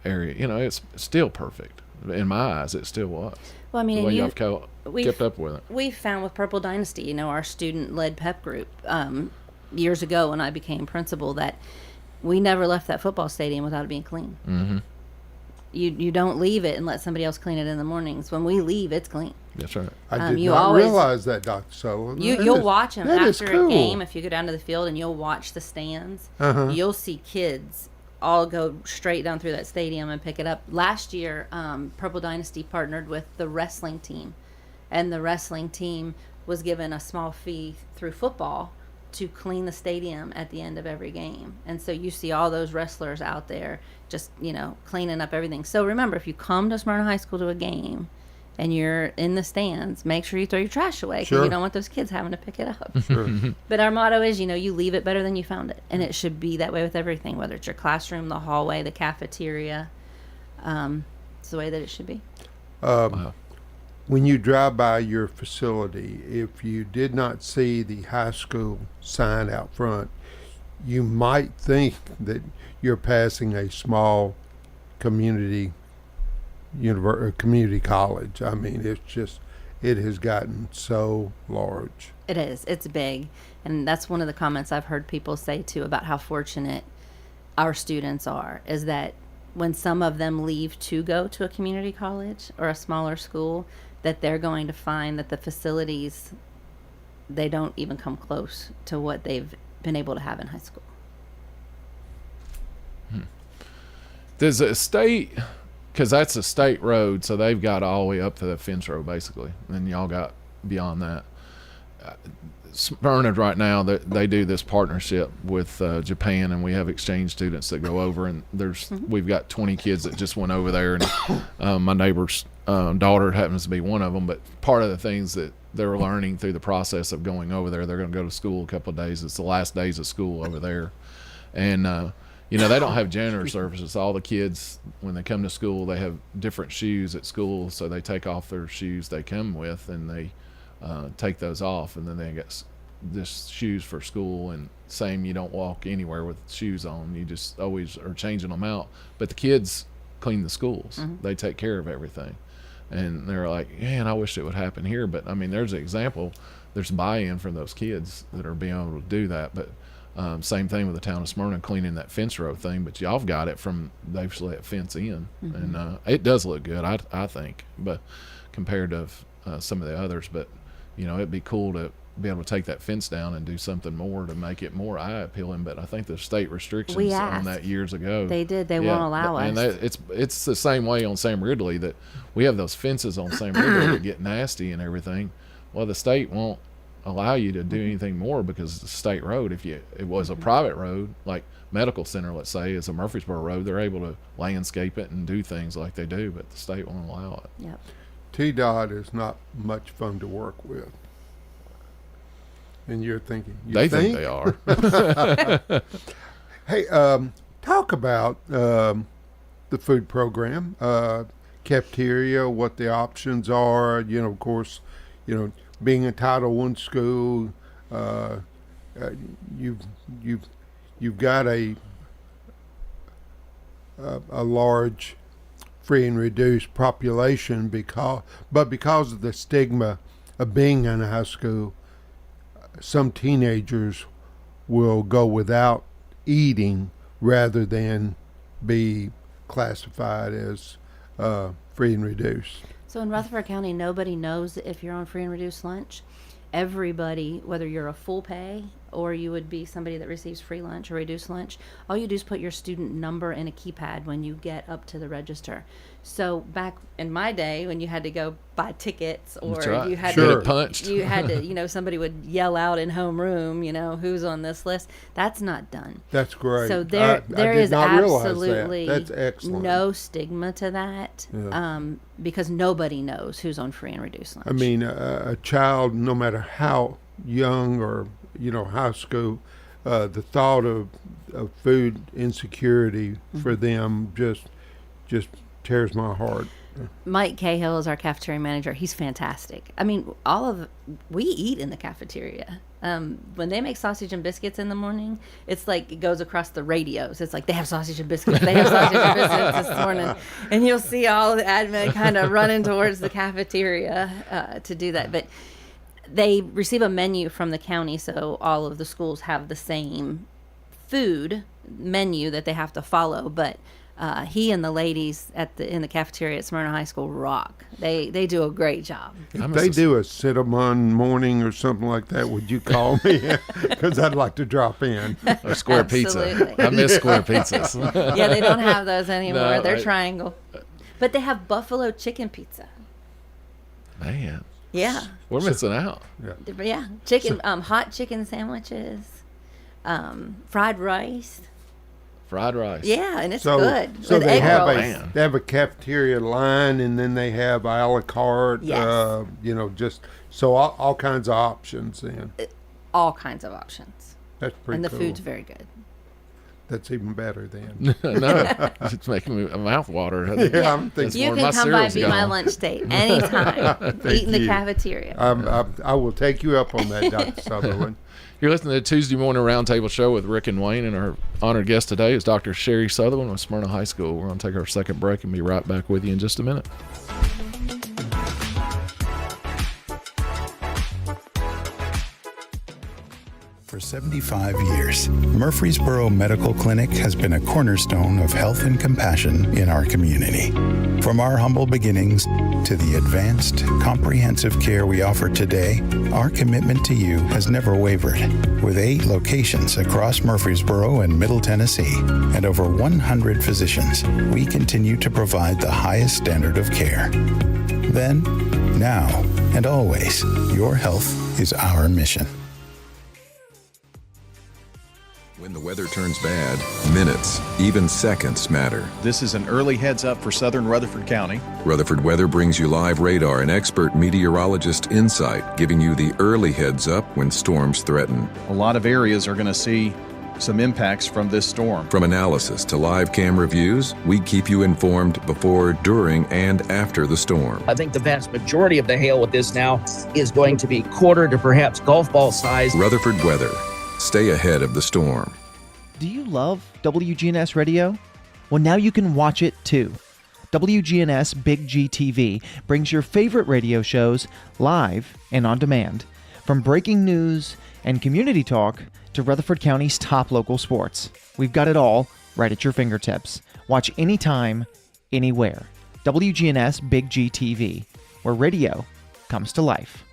area, it's still perfect in my eyes. It still was. Well, I mean, the way y'all kept up with it. We found with Purple Dynasty, our student-led pep group, years ago when I became principal, that we never left that football stadium without it being clean. Mm-hmm. You don't leave it and let somebody else clean it in the mornings. When we leave, it's clean. That's right. I did not realize that, Dr. Sullivan. You'll watch them after cool. a game. If you go down to the field and you'll watch the stands, you'll see kids all go straight down through that stadium and pick it up. Last year, Purple Dynasty partnered with the wrestling team, and the wrestling team was given a small fee through football to clean the stadium at the end of every game. And so you see all those wrestlers out there just, cleaning up everything. So remember, if you come to Smyrna High School to a game and you're in the stands, make sure you throw your trash away, because you don't want those kids having to pick it up. Sure. But our motto is, you leave it better than you found it. And it should be that way with everything, whether it's your classroom, the hallway, the cafeteria. It's the way that it should be. Wow. When you drive by your facility, if you did not see the high school sign out front, you might think that you're passing a small community college. I mean, it has gotten so large. It is. It's big. And that's one of the comments I've heard people say too about how fortunate our students are, is that when some of them leave to go to a community college or a smaller school, that they're going to find that the facilities, they don't even come close to what they've been able to have in high school. Does a state, because that's a state road, so they've got all the way up to the fence road basically, and y'all got beyond that. Smyrna right now, they do this partnership with Japan, and we have exchange students that go over, and we've got 20 kids that just went over there, and my neighbor's daughter happens to be one of them. But part of the things that they're learning through the process of going over there, they're going to go to school a couple of days. It's the last days of school over there, and they don't have janitor services. All the kids, when they come to school, they have different shoes at school, so they take off their shoes they come with, and they take those off, and then they get this shoes for school. And same, you don't walk anywhere with shoes on. You just always are changing them out. But the kids clean the schools. They take care of everything. And they're like, man, I wish it would happen here. But I mean, there's an example. There's buy-in from those kids that are being able to do that. But same thing with the town of Smyrna cleaning that fence row thing. But y'all have got it from they've let fence in, and it does look good, I think. But compared to some of the others, but it'd be cool to be able to take that fence down and do something more to make it more eye appealing. But I think the state restrictions on that years ago. They did. They won't allow us. And it's the same way on Sam Ridley, that we have those fences on Sam Ridley that get nasty and everything. Well, the state won't allow you to do anything more because it's a state road. If it was a private road, like Medical Center, let's say, is a Murfreesboro road, they're able to landscape it and do things like they do, but the state won't allow it. Yep. TDOT is not much fun to work with. And you're thinking, they think they are. Hey, talk about the food program, cafeteria, what the options are. Of course, being a Title I school, you've got a large free and reduced population because of the stigma of being in a high school, some teenagers will go without eating rather than be classified as free and reduced. So in Rutherford County, nobody knows if you're on free and reduced lunch. Everybody, whether you're a full pay or you would be somebody that receives free lunch or reduced lunch, all you do is put your student number in a keypad when you get up to the register. So back in my day, when you had to go buy tickets, or you had to get punched, you had to, somebody would yell out in homeroom, who's on this list. That's not done. That's great. So there is absolutely That's excellent. No stigma to that, because nobody knows who's on free and reduced lunch. I mean, a child, no matter how young or high school, the thought of food insecurity for them just tears my heart. Mike Cahill is our cafeteria manager. He's fantastic. I mean, we eat in the cafeteria. When they make sausage and biscuits in the morning, it's like it goes across the radios. It's like, they have sausage and biscuits. They have sausage and biscuits this morning. And you'll see all the admin kind of running towards the cafeteria to do that. But they receive a menu from the county, so all of the schools have the same food menu that they have to follow. But he and the ladies in the cafeteria at Smyrna High School rock. They do a great job. If they do a cinnamon morning or something like that, would you call me? Because I'd like to drop in. Or square pizza. I miss square pizzas. Yeah, they don't have those anymore. No, They're triangle. But they have buffalo chicken pizza. Man. Yeah. We're missing out. Yeah. Chicken, hot chicken sandwiches, fried rice. Fried rice. Yeah, and it's good. So with they egg rolls. they have a cafeteria line, and then they have a la carte. Yes. Just so all kinds of options. Then all kinds of options. That's pretty. And the cool. food's very good. That's even better then. No, it's making me mouth water. Yeah, I'm thinking. You can come by and be my lunch date anytime. Eat in the cafeteria. I will take you up on that, Dr. Sutherland. You're listening to the Tuesday Morning Roundtable Show with Rick and Wayne, and our honored guest today is Dr. Sherry Sutherland with Smyrna High School. We're going to take our second break and be right back with you in just a minute. For 75 years, Murfreesboro Medical Clinic has been a cornerstone of health and compassion in our community. From our humble beginnings to the advanced, comprehensive care we offer today, our commitment to you has never wavered. With 8 locations across Murfreesboro and Middle Tennessee and over 100 physicians, we continue to provide the highest standard of care. Then, now, and always, your health is our mission. When the weather turns bad, minutes, even seconds matter. This is an early heads up for southern Rutherford County. Rutherford Weather brings you live radar and expert meteorologist insight, giving you the early heads up when storms threaten. A lot of areas are going to see some impacts from this storm. From analysis to live camera views, we keep you informed before, during, and after the storm. I think the vast majority of the hail with this now is going to be quarter to perhaps golf ball size. Rutherford Weather. Stay ahead of the storm. Do you love WGNS Radio? Well, now you can watch it too. WGNS Big G TV brings your favorite radio shows live and on demand. From breaking news and community talk to Rutherford County's top local sports. We've got it all right at your fingertips. Watch anytime, anywhere. WGNS Big G TV, where radio comes to life.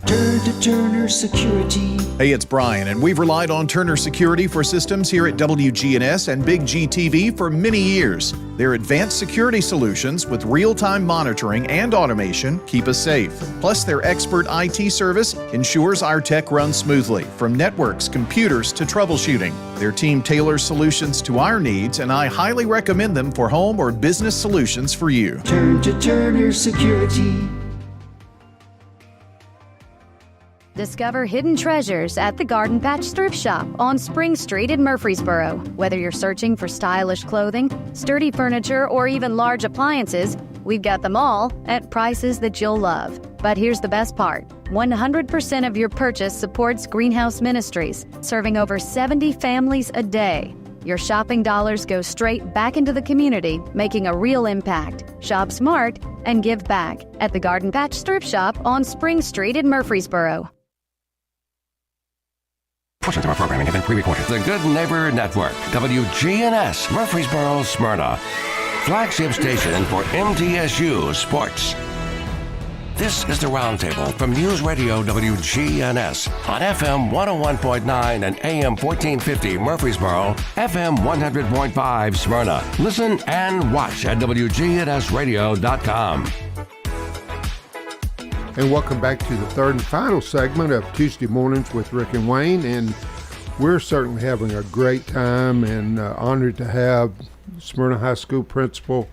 Turn to Turner Security. Hey, it's Brian, and we've relied on Turner Security for systems here at WGNS and Big G TV for many years. Their advanced security solutions with real-time monitoring and automation keep us safe. Plus, their expert IT service ensures our tech runs smoothly, from networks, computers to troubleshooting. Their team tailors solutions to our needs, and I highly recommend them for home or business solutions for you. Turn to Turner Security. Discover hidden treasures at the Garden Patch Thrift Shop on Spring Street in Murfreesboro. Whether you're searching for stylish clothing, sturdy furniture, or even large appliances, we've got them all at prices that you'll love. But here's the best part. 100% of your purchase supports Greenhouse Ministries, serving over 70 families a day. Your shopping dollars go straight back into the community, making a real impact. Shop smart and give back at the Garden Patch Thrift Shop on Spring Street in Murfreesboro. Portions of our programming have been pre-recorded. The Good Neighbor Network, WGNS, Murfreesboro, Smyrna. Flagship station for MTSU Sports. This is the Roundtable from News Radio WGNS on FM 101.9 and AM 1450 Murfreesboro, FM 100.5 Smyrna. Listen and watch at wgnsradio.com. And welcome back to the third and final segment of Tuesday Mornings with Rick and Wayne. And we're certainly having a great time and honored to have Smyrna High School principal,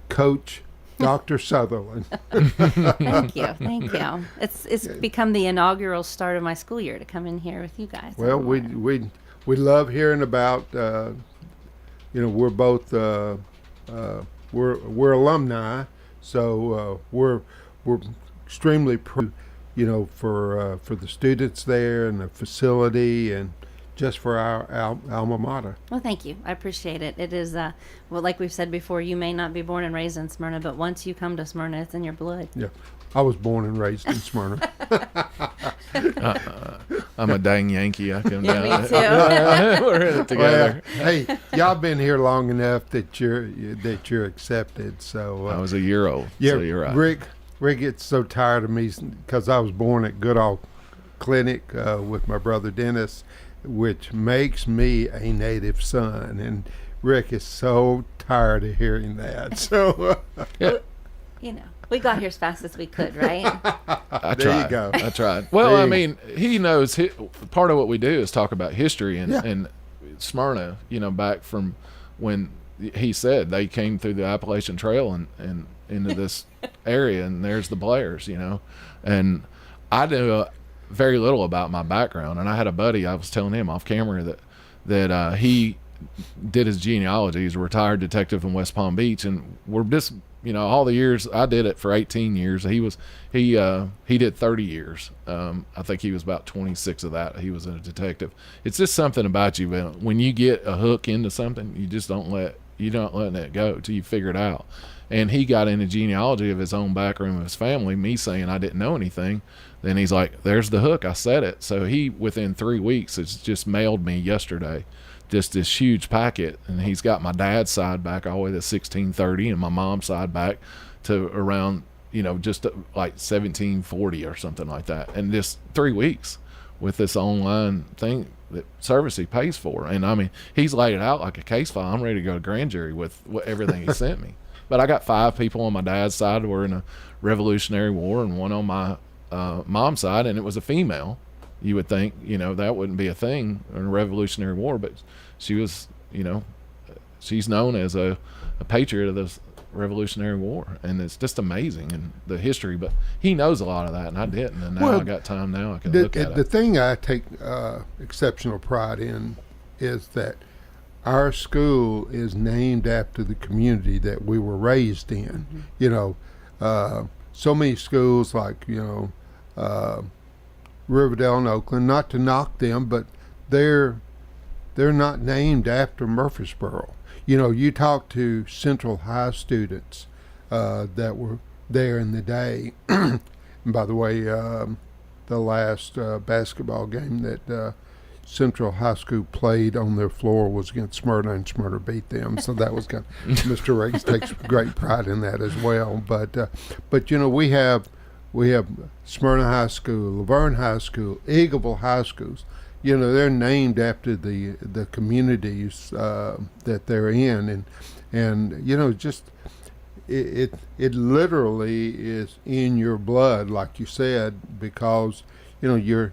Coach Dr. Sutherland. Thank you. It's become the inaugural start of my school year to come in here with you guys. Well, we we love hearing about. We're both we're alumni, so we're extremely proud, for the students there and the facility and just for our alma mater. Well, thank you. I appreciate it. It is, well, like we've said before, you may not be born and raised in Smyrna, but once you come to Smyrna, it's in your blood. Yeah. I was born and raised in Smyrna. I'm a dang Yankee. I come down. Me too. We're in it together. Well, hey, y'all been here long enough that you're accepted. So I was a year old. Yeah, so you're right. Rick gets so tired of me because I was born at Goodall Clinic with my brother Dennis, which makes me a native son, and Rick is so tired of hearing that. So, we got here as fast as we could, right? There you go. I tried. Well, I mean, he knows part of what we do is talk about history and Smyrna, back from when he said they came through the Appalachian Trail and into this area, and there's the Blairs, and I knew very little about my background, and I had a buddy, I was telling him off camera that he did his genealogy. He's a retired detective in West Palm Beach, and we're just all the years I did it for 18 years. He did 30 years. I think he was about 26 of that. He was a detective. It's just something about you when you get a hook into something, you just don't let it go till you figure it out. And he got into genealogy of his own background of his family, me saying I didn't know anything. Then he's like, there's the hook, I said it. So he, within 3 weeks, has just mailed me yesterday just this huge packet, and he's got my dad's side back all the way to 1630 and my mom's side back to around, just like 1740 or something like that. And just 3 weeks with this online thing, that service he pays for. And I mean, he's laid it out like a case file. I'm ready to go to grand jury with everything he sent me. But I got 5 people on my dad's side who were in a Revolutionary War, and one on my mom's side, and it was a female. You would think, that wouldn't be a thing in a Revolutionary War, but she was, she's known as a patriot of this Revolutionary War, and it's just amazing and the history. But he knows a lot of that, and I didn't, and now I got time now I can look at it. The thing I take exceptional pride in is that our school is named after the community that we were raised in. Mm-hmm. So many schools like, Riverdale and Oakland, not to knock them, but they're not named after Murfreesboro. You talk to Central High students that were there in the day. And by the way, the last basketball game that Central High School played on their floor was against Smyrna, and Smyrna beat them. So that was kind of, Mr. Riggs takes great pride in that as well. But we have Smyrna High School, Laverne High School, Eagleville High Schools. They're named after the communities that they're in, and just it literally is in your blood, like you said, because you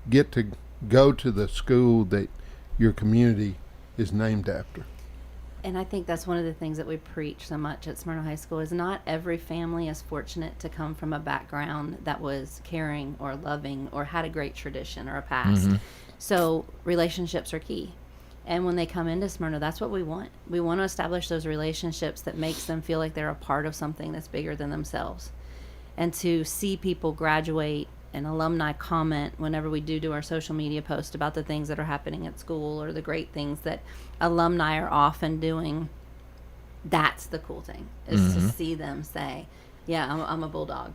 get to go to the school that your community is named after. And I think that's one of the things that we preach so much at Smyrna High School is not every family is fortunate to come from a background that was caring or loving or had a great tradition or a past. Mm-hmm. So relationships are key. And when they come into Smyrna, that's what we want. We want to establish those relationships that makes them feel like they're a part of something that's bigger than themselves. And to see people graduate and alumni comment whenever we do our social media post about the things that are happening at school or the great things that alumni are often doing, that's the cool thing, is Mm-hmm. to see them say, yeah, I'm a Bulldog,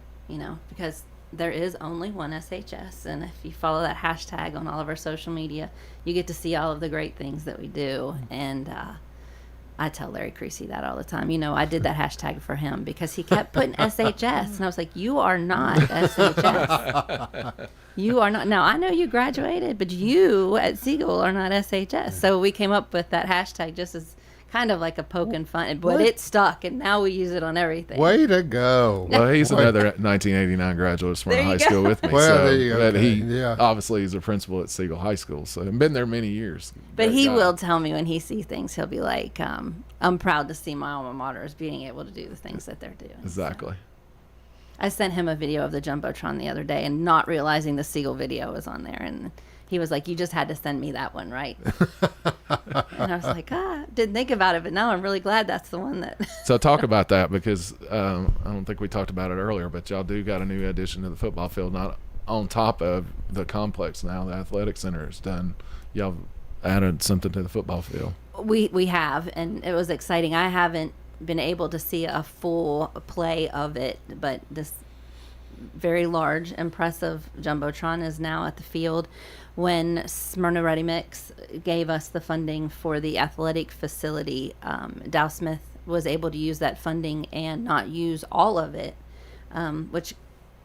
because there is only one SHS. And if you follow that hashtag on all of our social media, you get to see all of the great things that we do. And I tell Larry Creasy that all the time. I did that hashtag for him because he kept putting SHS. And I was like, you are not SHS. You are not. Now, I know you graduated, but you at Siegel are not SHS. So we came up with that hashtag just as kind of like a poke and fun. But it stuck, and now we use it on everything. Way to go. Well, he's another 1989 graduate of Smyrna High School with me. Well, so there you go. he obviously is a principal at Siegel High School, so I've been there many years. But he will tell me when he sees things, he'll be like, I'm proud to see my alma mater is being able to do the things that they're doing. Exactly. I sent him a video of the Jumbotron the other day and not realizing the Siegel video was on there. And he was like, you just had to send me that one, right? And I was like, didn't think about it, but now I'm really glad that's the one that. So talk about that, because I don't think we talked about it earlier, but y'all do got a new addition to the football field, not on top of the complex now. The athletic center is done. Y'all added something to the football field. We have, and it was exciting. I haven't been able to see a full play of it, but this very large, impressive Jumbotron is now at the field. When Smyrna Ready Mix gave us the funding for the athletic facility, Dow Smith was able to use that funding and not use all of it, which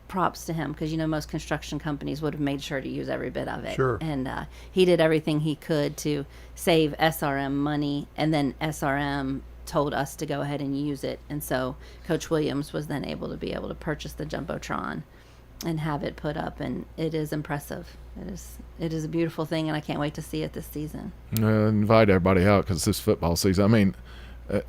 props to him, because most construction companies would have made sure to use every bit of it. Sure. And he did everything he could to save SRM money, and then SRM told us to go ahead and use it. And so Coach Williams was then able to purchase the Jumbotron and have it put up, and it is impressive. It is a beautiful thing, and I can't wait to see it this season. Invite everybody out, because this football season, I mean,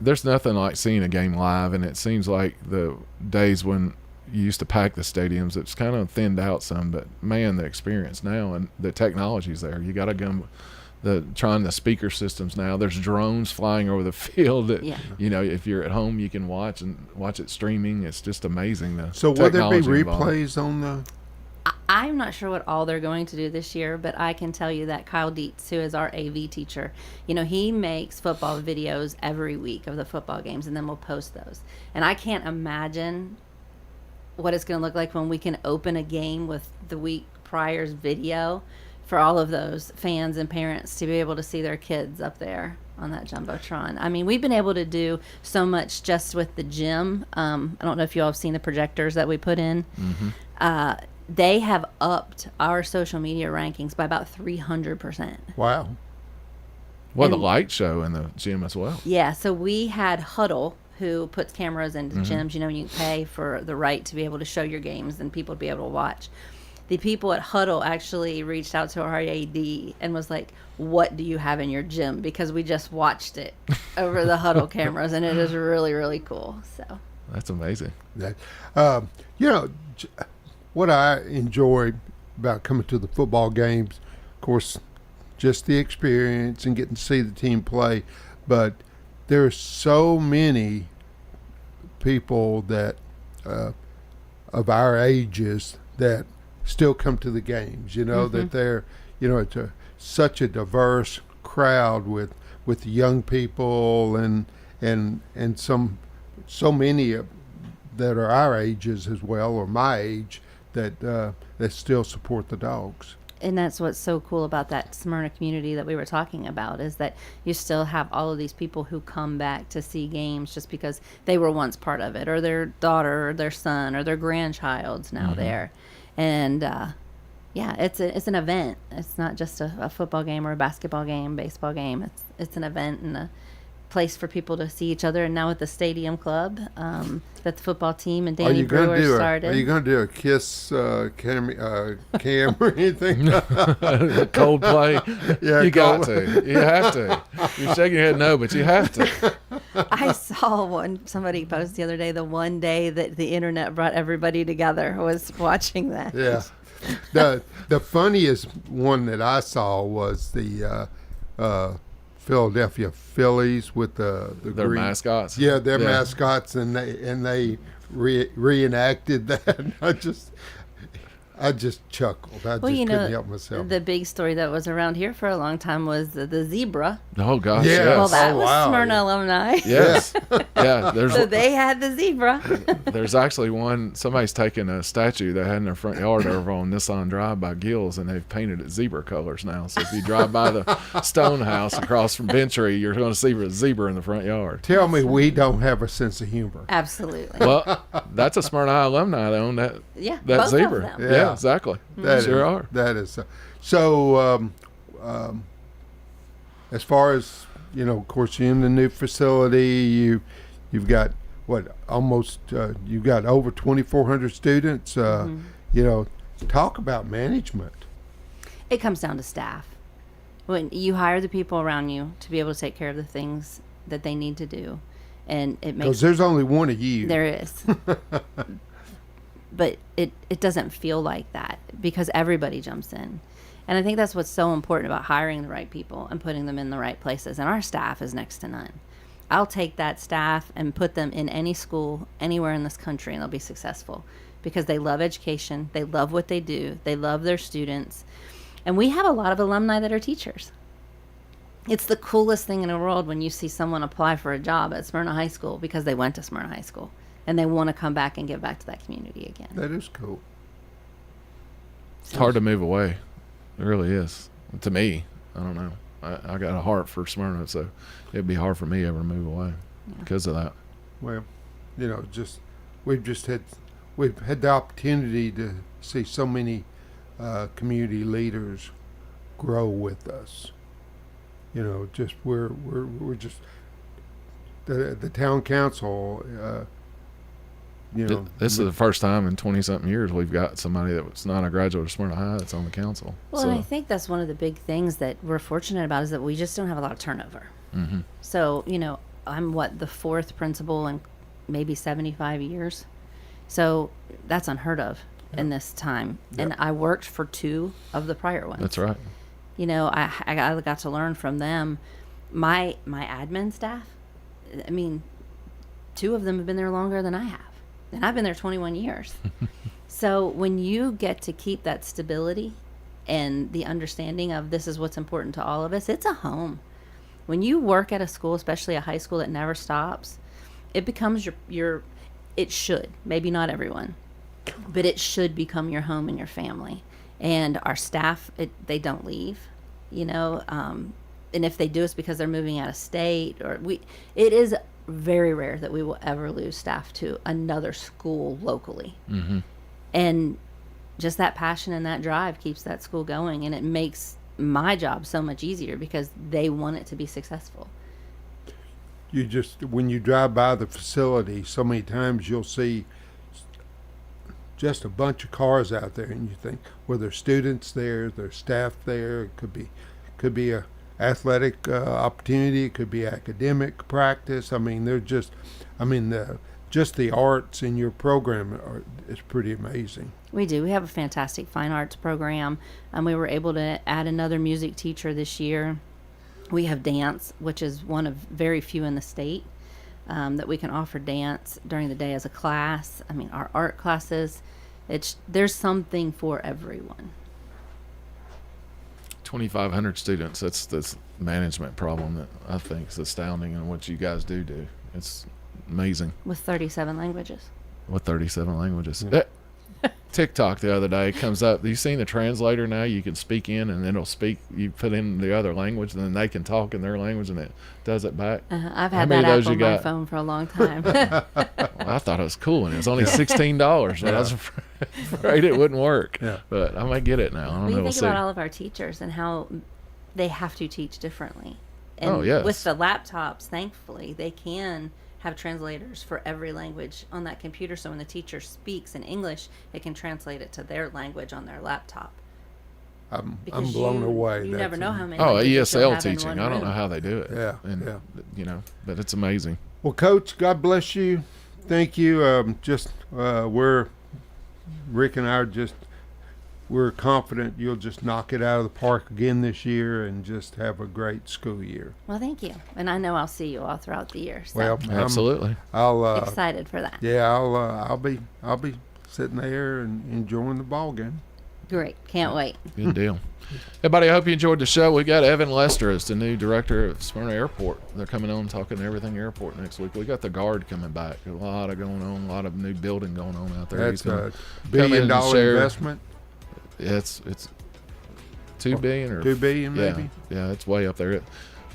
there's nothing like seeing a game live, and it seems like the days when you used to pack the stadiums, it's kind of thinned out some, but man, the experience now and the technology's there. You got to go trying the speaker systems now. There's drones flying over the field that, if you're at home, you can watch it streaming. It's just amazing. So will there be replays on the? I'm not sure what all they're going to do this year, but I can tell you that Kyle Dietz, who is our AV teacher, he makes football videos every week of the football games, and then we'll post those. And I can't imagine what it's going to look like when we can open a game with the week prior's video for all of those fans and parents to be able to see their kids up there on that Jumbotron. I mean, we've been able to do so much just with the gym. I don't know if you all have seen the projectors that we put in. Mm-hmm. They have upped our social media rankings by about 300%. Wow. Well, the light show in the gym as well. Yeah, so we had Huddle, who puts cameras into gyms. You can pay for the right to be able to show your games and people to be able to watch. The people at Huddle actually reached out to our AD and was like, what do you have in your gym? Because we just watched it over the Huddle cameras, and it is really, really cool. So that's amazing. What I enjoy about coming to the football games, of course, just the experience and getting to see the team play, but there's so many people that of our ages that still come to the games, that they're, it's such a diverse crowd with young people and so many that are our ages as well, or my age, that still support the Dogs. And that's what's so cool about that Smyrna community that we were talking about, is that you still have all of these people who come back to see games just because they were once part of it, or their daughter or their son or their grandchild's now there. And it's an event. It's not just a football game or a basketball game, baseball game. It's an event and a place for people to see each other. And now with the Stadium Club that the football team and Danny Brewer started. Are you going to do a Kiss cam or anything? Coldplay? Yeah, you got to. You have to. You're shaking your head no, but you have to. I saw somebody post the other day, the one day that the internet brought everybody together was watching that. Yeah. The funniest one that I saw was the Philadelphia Phillies with their green mascots. Yeah, their mascots, and they reenacted that. I just chuckled. I couldn't help myself. The big story that was around here for a long time was the zebra. Oh gosh, yes. Well, that was Smyrna alumni. Yes. Yeah. So they had the zebra. There's actually one. Somebody's taken a statue they had in their front yard over on Nissan Drive by Gills, and they've painted it zebra colors now. So if you drive by the stone house across from Bentry, you're going to see a zebra in the front yard. Tell me we don't have a sense of humor. Absolutely. Well, that's a Smyrna alumni that own that. Yeah, that both zebra. Of them. Yeah, exactly. Are. That is. So, as far as, of course, you're in the new facility. You've got almost you've got over 2,400 students. Talk about management. It comes down to staff. When you hire the people around you to be able to take care of the things that they need to do, and it makes, because there's only one of you. There is. but it doesn't feel like that because everybody jumps in. And I think that's what's so important about hiring the right people and putting them in the right places. And our staff is next to none. I'll take that staff and put them in any school anywhere in this country, and they'll be successful because they love education. They love what they do. They love their students. And we have a lot of alumni that are teachers. It's the coolest thing in the world when you see someone apply for a job at Smyrna High School because they went to Smyrna High School and they want to come back and give back to that community again. That is cool. It's hard to move away. It really is. To me, I don't know. I got a heart for Smyrna, so it'd be hard for me ever to move away because of that. Well, we've had the opportunity to see so many community leaders grow with us. We're just the town council. This is the first time in 20-something years we've got somebody that's not a graduate of Smyrna High that's on the council. Well, and I think that's one of the big things that we're fortunate about is that we just don't have a lot of turnover. Mm-hmm. So, I'm the fourth principal in maybe 75 years. So that's unheard of in this time. Yep. And I worked for 2 of the prior ones. That's right. I got to learn from them. My admin staff, 2 of them have been there longer than I have. And I've been there 21 years. So when you get to keep that stability and the understanding of this is what's important to all of us, it's a home. When you work at a school, especially a high school that never stops, it becomes it should, maybe not everyone, but it should become your home and your family. And our staff, they don't leave, and if they do, it's because they're moving out of state it is very rare that we will ever lose staff to another school locally. Mm-hmm. And just that passion and that drive keeps that school going, and it makes my job so much easier because they want it to be successful. When you drive by the facility, so many times you'll see just a bunch of cars out there, and you think, well, there's students there, there's staff there. It could be a athletic opportunity. It could be academic practice. They're just the arts in your program is pretty amazing. We do. We have a fantastic fine arts program. We were able to add another music teacher this year. We have dance, which is one of very few in the state that we can offer dance during the day as a class. Our art classes, there's something for everyone. 2,500 students. That's this management problem that I think is astounding, and what you guys do. It's amazing. With 37 languages. Yeah. TikTok the other day comes up. You seen the translator now? You can speak in, and it'll speak. You put in the other language, and then they can talk in their language, and it does it back. I've had that app on my phone for a long time. Well, I thought it was cool, and it was only $16. But I was afraid it wouldn't work. Yeah. But I might get it now. I don't know. You think about all of our teachers and how they have to teach differently. And yes. With the laptops, thankfully, they can have translators for every language on that computer, so when the teacher speaks in English, it can translate it to their language on their laptop. I'm blown away. You never know how many. ESL teaching. I don't know how they do it. Yeah. But it's amazing. Well, Coach, God bless you. Thank you. Rick and I we're confident you'll just knock it out of the park again this year and just have a great school year. Well, thank you. And I know I'll see you all throughout the year. So. Well, absolutely. I'll excited for that. Yeah, I'll be sitting there and enjoying the ball game. Great. Can't wait. Good deal. Everybody, I hope you enjoyed the show. We got Evan Lester as the new director of Smyrna Airport. They're coming on talking everything airport next week. We got the guard coming back. A lot of going on, a lot of new building going on out there. That's a $1 billion investment. Yeah, it's $2 billion or $2 billion maybe. Yeah, it's way up there.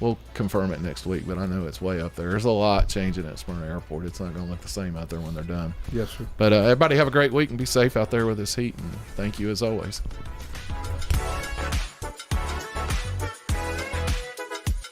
We'll confirm it next week, but I know it's way up there. There's a lot changing at Smyrna Airport. It's not going to look the same out there when they're done. Yes, sir. But everybody have a great week and be safe out there with this heat. And thank you as always.